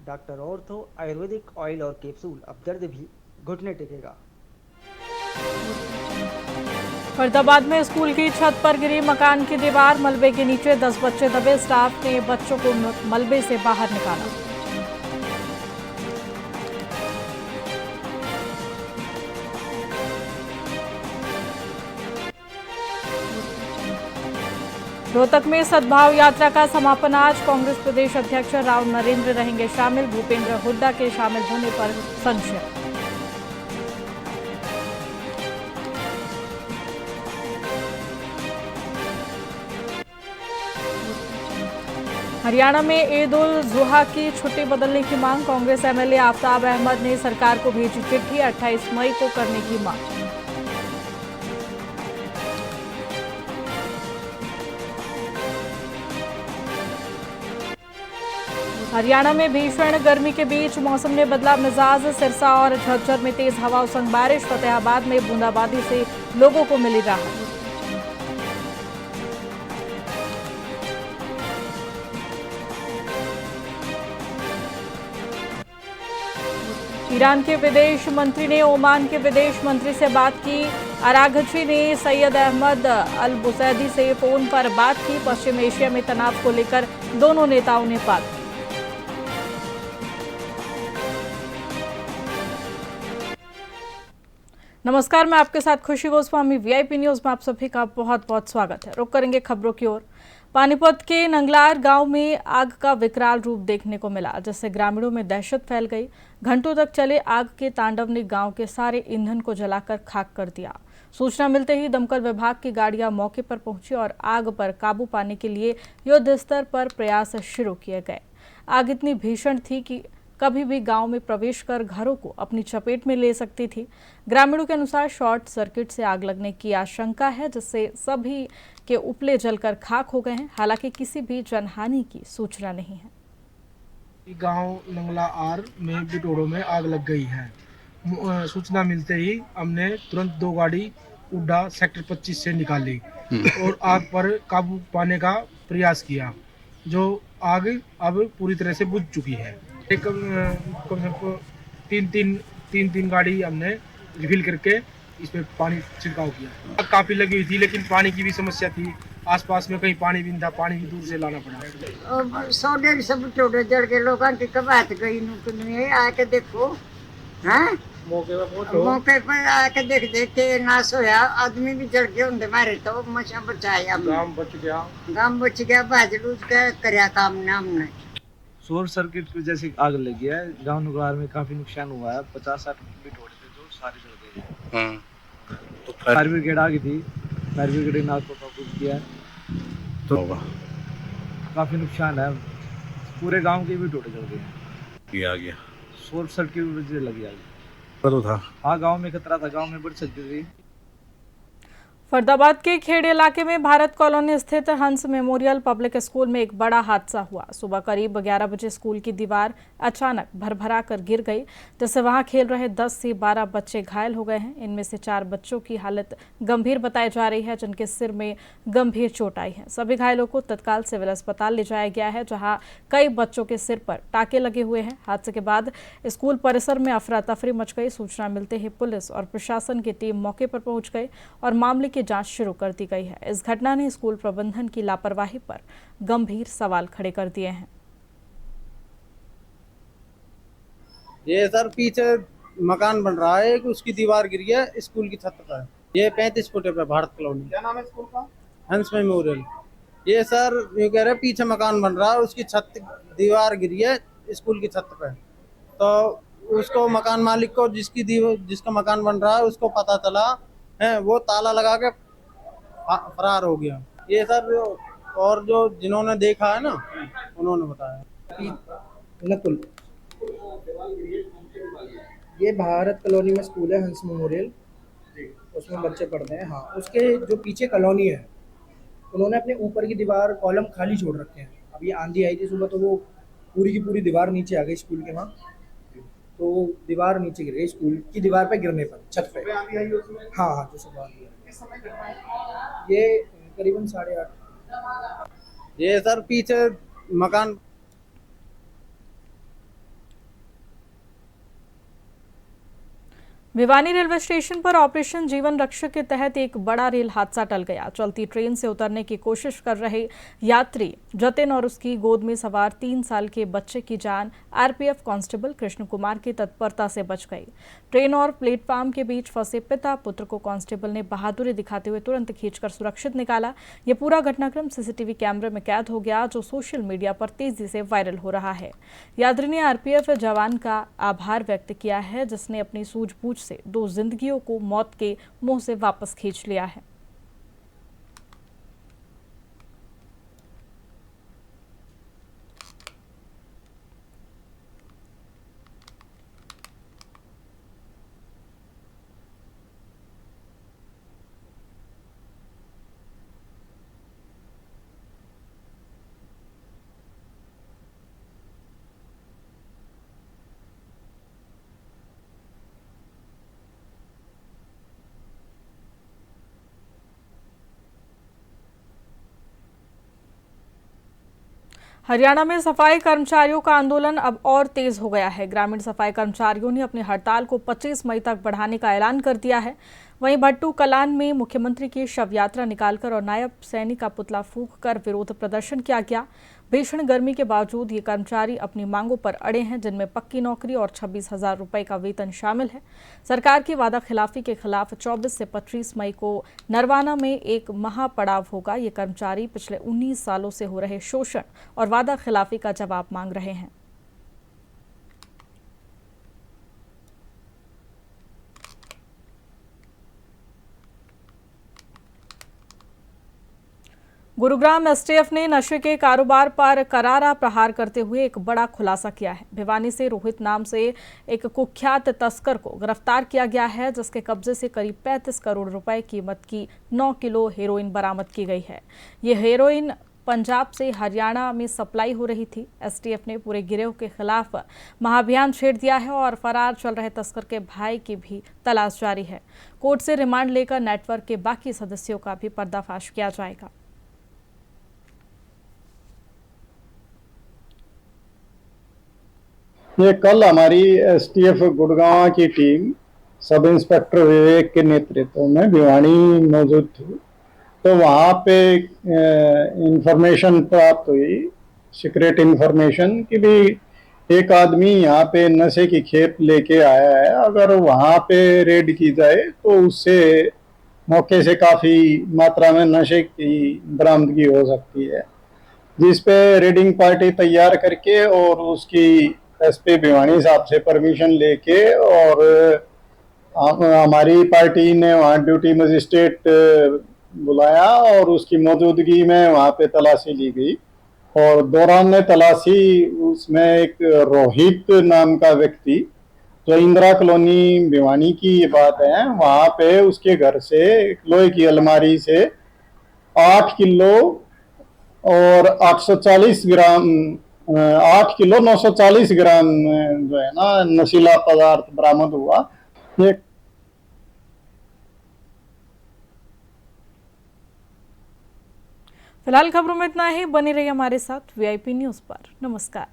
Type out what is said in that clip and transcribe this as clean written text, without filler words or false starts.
Doctor ortho Ayurvedic oil और capsule, अब दर्द भी घुटने टेकेगा। फरीदाबाद में स्कूल की छत पर गिरी मकान की दीवार, मलबे के नीचे 10 बच्चे दबे, स्टाफ ने बच्चों को मलबे से बाहर निकाला। रोहतक में सद्भाव यात्रा का समापन आज, कांग्रेस प्रदेश अध्यक्ष राव नरेंद्र रहेंगे शामिल, भूपेंद्र हुड्डा के शामिल होने पर संशय। हरियाणा में ईद उल जुहा की छुट्टी बदलने की मांग, कांग्रेस एमएलए आफ्ताब अहमद ने सरकार को भेजी चिट्ठी, 28 मई को करने की मांग। हरियाणा में भीषण गर्मी के बीच मौसम ने बदला मिजाज, सिरसा और झज्जर में तेज हवाओं संग बारिश, फतेहाबाद में बूंदाबांदी से लोगों को मिली राहत। ईरान के विदेश मंत्री ने ओमान के विदेश मंत्री से बात की, अराघची ने सैयद अहमद अल बुसैदी से फोन पर बात की, पश्चिम एशिया में तनाव को लेकर दोनों नेताओं ने बात की। नमस्कार, मैं आपके साथ खुशी गोस्वामी, वीआईपी न्यूज में आप सभी का बहुत बहुत स्वागत है। रुक करेंगे खबरों की ओर। पानीपत के नंगलार गांव में आग का विकराल रूप देखने को मिला, जिससे ग्रामीणों में दहशत फैल गई। घंटों तक चले आग के तांडव ने गांव के सारे ईंधन को जलाकर खाक कर दिया। सूचना मिलते ही दमकल विभाग की गाड़ियां मौके पर पहुंची और आग पर काबू पाने के लिए युद्ध स्तर पर प्रयास शुरू किए गए। आग इतनी भीषण थी कि कभी भी गांव में प्रवेश कर घरों को अपनी चपेट में ले सकती थी। ग्रामीणों के अनुसार शॉर्ट सर्किट से आग लगने की आशंका है, जिससे सभी के उपले जलकर खाक हो गए हैं। हालांकि किसी भी जनहानि की सूचना नहीं है। गांव नंगला आर में बिटोड़ों में आग लग गई है। सूचना मिलते ही हमने तुरंत 2 गाड़ी उड्डा सेक्टर 25 से निकाली और आग पर काबू पाने का प्रयास किया, जो आग अब पूरी तरह से बुझ चुकी है। एक कम से कम तीन गाड़ी हमने रिफिल करके इस पे पानी छिड़काव किया। आग काफी लगी हुई थी, लेकिन पानी की भी समस्या थी। आसपास में कहीं पानी भी नहीं था, पानी भी दूर से लाना पड़ा। 100-150 बिटोड़े जड़ के लोगों की कबात गई, आके देखो। हाँ, मौके पर आके देख के नाश होया, आदमी भी जड़ के होंगे मारे, तो मशा बचाया, गांव बच गया, बाजलूज के करया काम ना हमने। शॉर्ट सर्किट की वजह से आग लगी है। गांव नगवार में काफी नुकसान हुआ है। 50-60 बिटोड़े थे जो सारे जल गए हैं। तो फायर ब्रिगेड आ गई थी, फायर ब्रिगेड ने आग को काबू किया तो होगा। काफी नुकसान है, पूरे गांव के बिटोड़े जल गए हैं। ये आ गया शॉर्ट सर्किट की वजह से लगी आग। तो था हाँ, गांव में खतरा था, गांव में बढ़ सकती थी। फरीदाबाद के खेड़ इलाके में भारत कॉलोनी स्थित हंस मेमोरियल पब्लिक स्कूल में एक बड़ा हादसा हुआ। सुबह करीब 11 बजे स्कूल की दीवार अचानक भरभरा कर गिर गई, जिससे वहां खेल रहे 10 से 12 बच्चे घायल हो गए हैं। इनमें से 4 बच्चों की हालत गंभीर बताई जा रही है, जिनके सिर में गंभीर चोट आई है। सभी घायलों को तत्काल सिविल अस्पताल ले जाया गया है, जहाँ कई बच्चों के सिर पर टाके लगे हुए हैं। हादसे के बाद स्कूल परिसर में अफरा तफरी मच गई। सूचना मिलते ही पुलिस और प्रशासन की टीम मौके पर पहुंच गई और मामले की जांच शुरू कर दी गई है। इस घटना ने स्कूल प्रबंधन की लापरवाही पर गंभीर सवाल खड़े कर दिए हैं। ये सर पीछे मकान बन रहा है, उसकी दीवार गिरी है स्कूल की छत पर। ये 35 फुट पे भारत कॉलोनी। क्या नाम है स्कूल का? हंस मेमोरियल। ये सर ये कह रहे पीछे मकान बन रहा है, उसकी छत दीवार गिरी है स्कूल की छत पे। तो उसको मकान मालिक को जिसका मकान बन रहा है उसको पता चला है, वो ताला लगा के फरार हो गया। ये सर और जो जिन्होंने देखा है ना, उन्होंने बताया। नकुल, ये भारत कॉलोनी में स्कूल है हंस मेमोरियल, उसमें बच्चे पढ़ते हैं। हाँ, उसके जो पीछे कॉलोनी है, उन्होंने अपने ऊपर की दीवार कॉलम खाली छोड़ रखे हैं। अब ये आंधी आई थी सुबह, तो वो पूरी की पूरी दीवार नीचे आ गई स्कूल के वहाँ, तो दीवार नीचे गिर गई स्कूल की दीवार पे गिरने पर, छत पे। हाँ हाँ, जो सुबह ये करीबन 8:30। ये सर पीछे मकान भिवानी रेलवे स्टेशन पर ऑपरेशन जीवन रक्षक के तहत एक बड़ा रेल हादसा टल गया। चलती ट्रेन से उतरने की कोशिश कर रहे यात्री जतिन और उसकी गोद में सवार 3 साल के बच्चे की जान आरपीएफ कांस्टेबल कृष्ण कुमार की तत्परता से बच गई। ट्रेन और प्लेटफॉर्म के बीच फंसे पिता पुत्र को कांस्टेबल ने बहादुरी दिखाते हुए तुरंत खींचकर सुरक्षित निकाला। ये पूरा घटनाक्रम सीसीटीवी कैमरे में कैद हो गया, जो सोशल मीडिया पर तेजी से वायरल हो रहा है। यात्री ने आरपीएफ जवान का आभार व्यक्त किया है, जिसने अपनी सूझबूझ से 2 जिंदगियों को मौत के मुंह से वापस खींच लिया है। हरियाणा में सफाई कर्मचारियों का आंदोलन अब और तेज हो गया है। ग्रामीण सफाई कर्मचारियों ने अपनी हड़ताल को 25 मई तक बढ़ाने का ऐलान कर दिया है। वहीं भट्टू कलान में मुख्यमंत्री की शव यात्रा निकालकर और नायब सैनिक का पुतला फूंककर विरोध प्रदर्शन किया गया। भीषण गर्मी के बावजूद ये कर्मचारी अपनी मांगों पर अड़े हैं, जिनमें पक्की नौकरी और 26,000 रुपए का वेतन शामिल है। सरकार की वादा खिलाफी के खिलाफ 24 से 25 मई को नरवाना में एक महापड़ाव होगा। ये कर्मचारी पिछले 19 सालों से हो रहे शोषण और वादा खिलाफी का जवाब मांग रहे हैं। गुरुग्राम एसटीएफ ने नशे के कारोबार पर करारा प्रहार करते हुए एक बड़ा खुलासा किया है। भिवानी से रोहित नाम से एक कुख्यात तस्कर को गिरफ्तार किया गया है, जिसके कब्जे से करीब 35 करोड़ रुपए कीमत की 9 किलो हेरोइन बरामद की गई है। ये हेरोइन पंजाब से हरियाणा में सप्लाई हो रही थी। एसटीएफ ने पूरे गिरोह के खिलाफ महाअभियान छेड़ दिया है और फरार चल रहे तस्कर के भाई की भी तलाश जारी है। कोर्ट से रिमांड लेकर नेटवर्क के बाकी सदस्यों का भी पर्दाफाश किया जाएगा। ये कल हमारी एसटीएफ गुड़गांव की टीम सब इंस्पेक्टर विवेक के नेतृत्व में भिवानी मौजूद थी। तो वहाँ पे इंफॉर्मेशन प्राप्त हुई, सीक्रेट इंफॉर्मेशन कि भी एक आदमी यहाँ पे नशे की खेप लेके आया है। अगर वहाँ पे रेड की जाए तो उससे मौके से काफ़ी मात्रा में नशे की बरामदगी हो सकती है, जिस पे रेडिंग पार्टी तैयार करके और उसकी एसपी भिवानी साहब से परमिशन लेके और हमारी पार्टी ने वहाँ ड्यूटी मजिस्ट्रेट बुलाया और उसकी मौजूदगी में वहाँ पे तलाशी ली गई। और दौरान तलाशी उसमें एक रोहित नाम का व्यक्ति, जो इंदिरा कॉलोनी भिवानी की ये बात है, वहाँ पे उसके घर से एक लोहे की अलमारी से 8 किलो और 840 ग्राम 8 किलो 940 ग्राम जो है ना नशीला पदार्थ बरामद हुआ। ये फिलहाल खबरों में इतना ही। बने रहिए हमारे साथ वीआईपी न्यूज पर। नमस्कार।